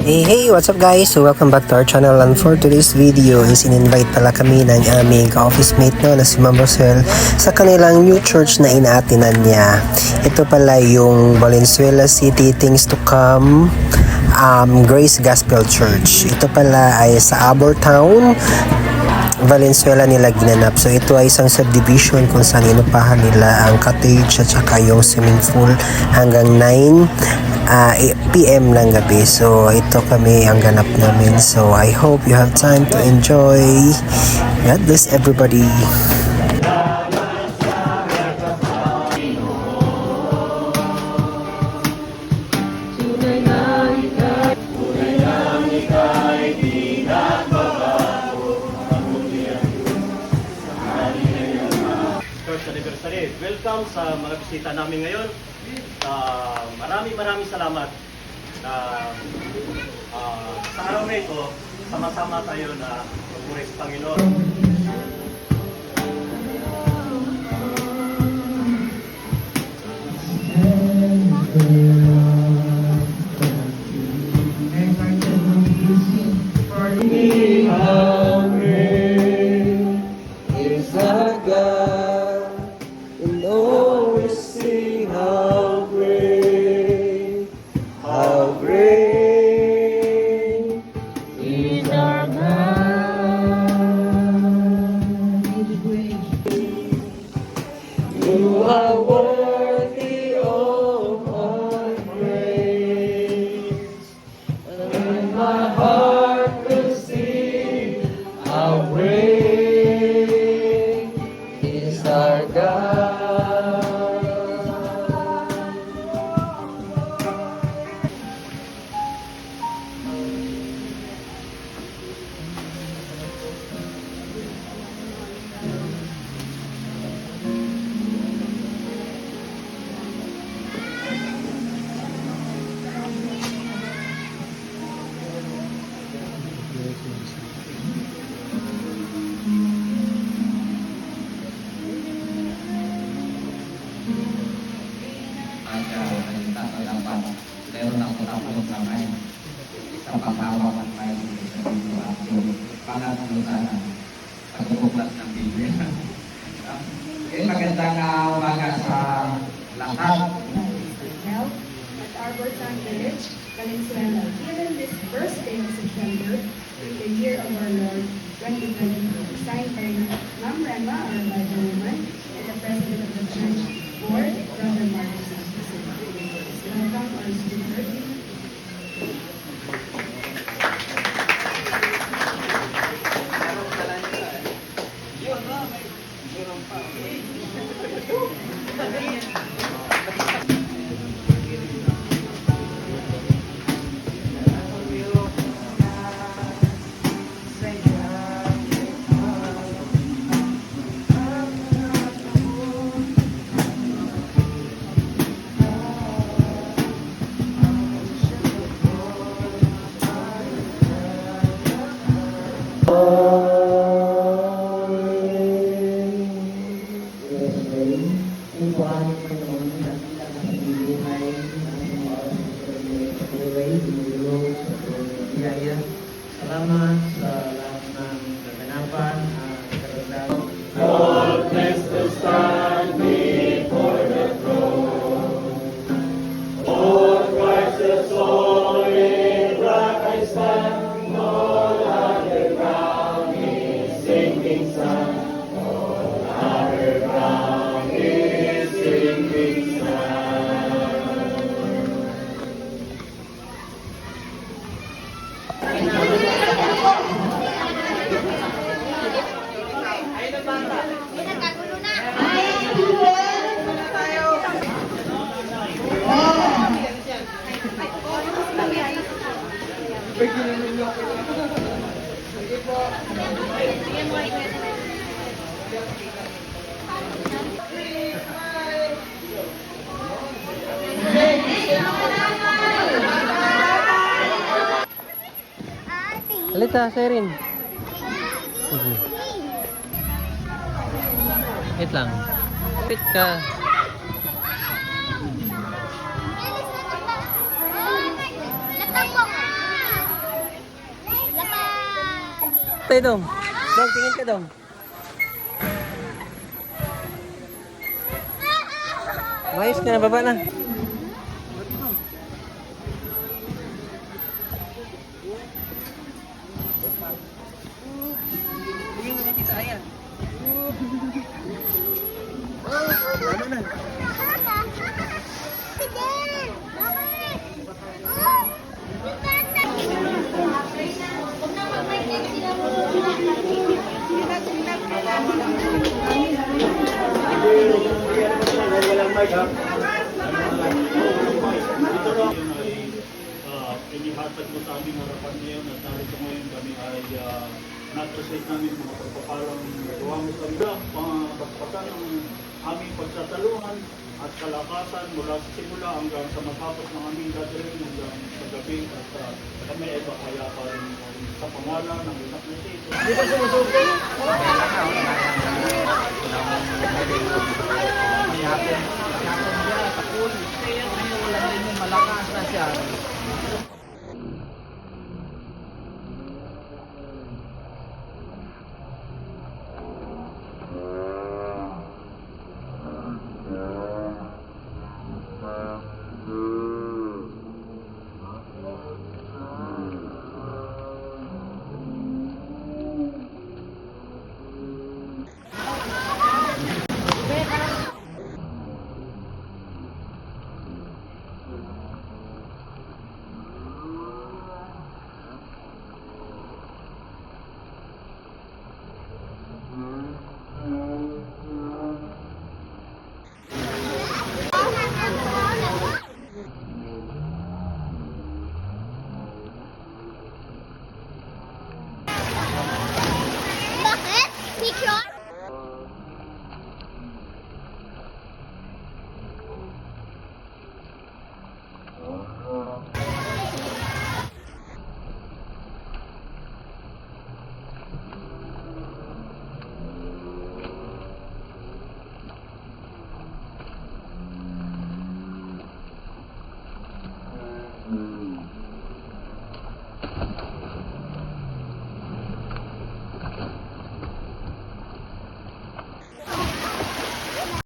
Hey, what's up guys? So welcome back to our channel, and for today's video is in-invite pala kami ng aming ka-office mate na si Ma'am Rosel sa kanilang new church na inaatinan niya. Ito pala yung Valenzuela City Things to Come Grace Gospel Church. Ito pala ay sa Abor Town, Valenzuela nila ginanap. So ito ay isang subdivision kung saan inupahan nila ang cottage at saka yung swimming pool hanggang 9 PM ng gabi. So ito kami ang ganap namin. So I hope you have time to enjoy. God bless everybody. Church Anniversary. Welcome sa mga bisita namin ngayon. Maraming salamat na sa araw na ito, sama-sama tayo na pupuri sa Panginoon. You are worthy of my praise, and my heart will sing how great is our God. Meron ako tapos sa may isang panghawakan may pangatlo sana pagkuklat ng Biblia. Magandang umaga sa lahat. Now, at Arbor Town Village, Valenzuela, given this first day of September, in the year of our Lord, 2024, signed by Ma'am Rema, our Bible woman, and the President of the Church Board, Brother Marcos. Welcome our speaker. Salamat sa lahat ng kaganapan God bless the stand before the throne. All righteous soul in black I stand, all underground is sinking sun. All underground is sinking sun. Alita, Serin. Wait lang. Wait ka. tayo dong. Dong, tingin ka dong. Mayos ka na, baba na. Tingin ka na kita, ayan. Ano na? Walang mic ha. Dito lang ay inihatag mo sa aming harapan ngayon at narito ngayon kami ay na-present namin mga pagpapalang nagawa mo sa mga pagpapasan ng aming pagsasaluhan at kalakasan mula sa simula hanggang sa matapos ng aming gathering hanggang sa gabi at kami ay bakaya pa rin sa pangalan ng anak na si Jesus. Di ba sumusuko? Yapon siya sa pool. Kaya ngayon wala din yung malakas na siya.